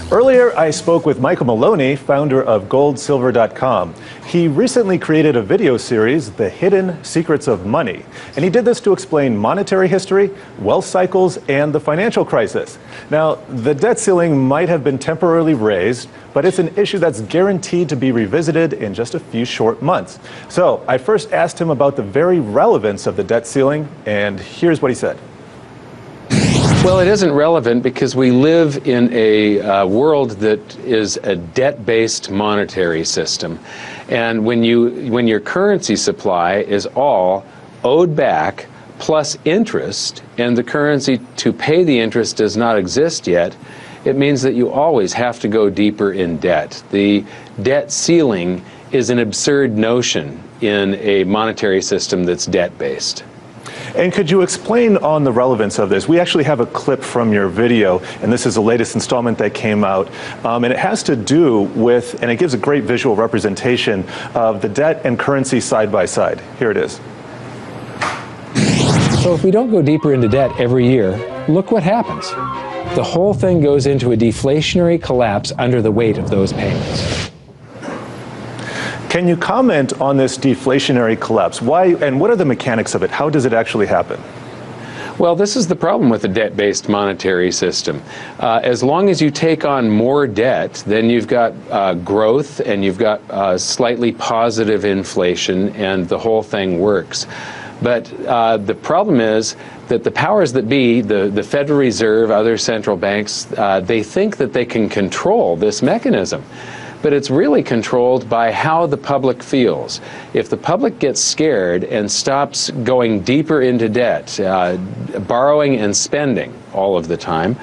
Earlier, I spoke with Mike Maloney, founder of goldsilver.com. He recently created a video series, The Hidden Secrets of Money, and he did this to explain monetary history, wealth cycles, and the financial crisis. Now, the debt ceiling might have been temporarily raised, but it's an issue that's guaranteed to be revisited in just a few short months. So I first asked him about the very relevance of the debt ceiling, and here's what he said. Well, it isn't relevant because we live in a world that is a debt-based monetary system. And when your currency supply is all owed back plus interest, and the currency to pay the interest does not exist yet, it means that you always have to go deeper in debt. The debt ceiling is an absurd notion in a monetary system that's debt-based. And could you explain on the relevance of this? We actually have a clip from your video, and this is the latest installment that came out. And it has to do with, and it gives a great visual representation of the debt and currency side by side. Here it is. So if we don't go deeper into debt every year, look what happens. The whole thing goes into a deflationary collapse under the weight of those payments. Can you comment on this deflationary collapse? Why, and what are the mechanics of it? How does it actually happen? Well, this is the problem with the debt-based monetary system. As long as you take on more debt, then you've got growth and you've got slightly positive inflation, and the whole thing works. But the problem is that the powers that be, the Federal Reserve, other central banks, they think that they can control this mechanism. But it's really controlled by how the public feels. If the public gets scared and stops going deeper into debt, borrowing and spending all of the time,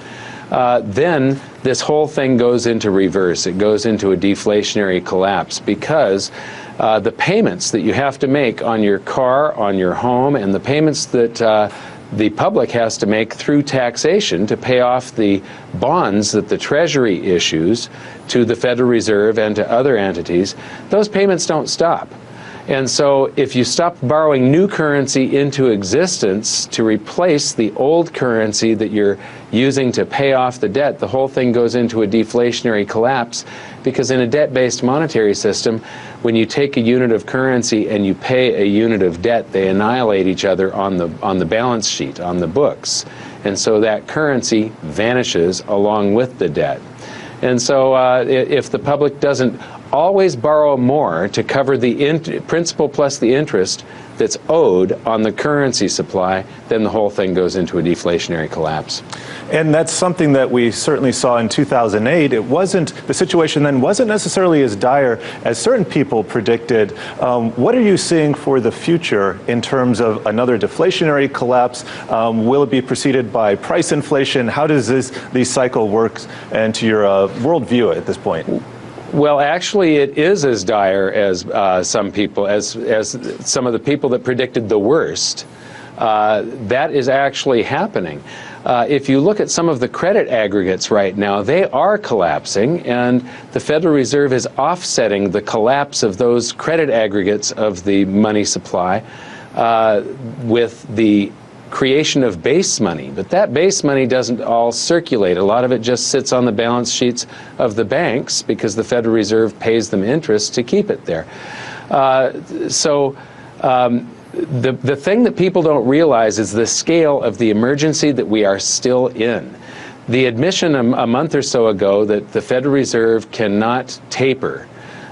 then this whole thing goes into reverse. It goes into a deflationary collapse because the payments that you have to make on your car, on your home, and the payments that the public has to make through taxation to pay off the bonds that the Treasury issues to the Federal Reserve and to other entities, those payments don't stop. And so if you stop borrowing new currency into existence to replace the old currency that you're using to pay off the debt, the whole thing goes into a deflationary collapse, because in a debt-based monetary system, when you take a unit of currency and you pay a unit of debt, they annihilate each other on the balance sheet, on the books. And so that currency vanishes along with the debt. And so if the public doesn't always borrow more to cover the principal plus the interest that's owed on the currency supply, then the whole thing goes into a deflationary collapse. And that's something that we certainly saw in 2008. The situation then wasn't necessarily as dire as certain people predicted. What are you seeing for the future in terms of another deflationary collapse? Will it be preceded by price inflation? How does this cycle work into your worldview at this point? Well, actually, it is as dire as some people, as some of the people that predicted the worst. That is actually happening. If you look at some of the credit aggregates right now, they are collapsing, and the Federal Reserve is offsetting the collapse of those credit aggregates of the money supply with the creation of base money. But that base money doesn't all circulate. A lot of it just sits on the balance sheets of the banks because the Federal Reserve pays them interest to keep it there. The thing that people don't realize is the scale of the emergency that we are still in. The admission a month or so ago that the Federal Reserve cannot taper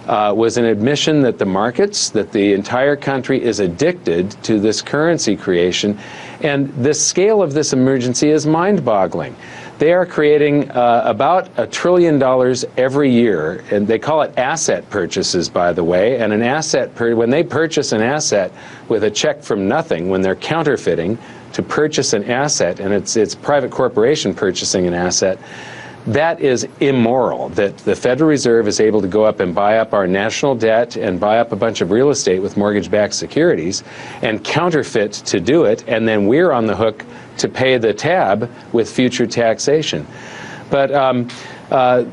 was an admission that the markets, that the entire country is addicted to this currency creation, and the scale of this emergency is mind-boggling. They are creating about $1 trillion every year, and they call it asset purchases, by the way. And an asset, when they purchase an asset with a check from nothing, when they're counterfeiting to purchase an asset, and it's private corporation purchasing an asset, that is immoral, that the Federal Reserve is able to go up and buy up our national debt and buy up a bunch of real estate with mortgage-backed securities and counterfeit to do it, and then we're on the hook to pay the tab with future taxation. But the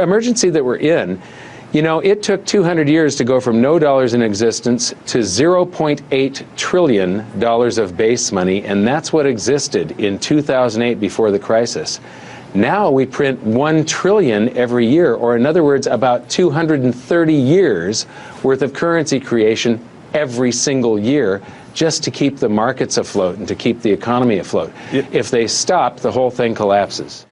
emergency that we're in, you know, it took 200 years to go from no dollars in existence to $0.8 trillion of base money, and that's what existed in 2008 before the crisis. Now we print 1 trillion every year, or in other words, about 230 years worth of currency creation every single year, just to keep the markets afloat and to keep the economy afloat. If they stop, the whole thing collapses.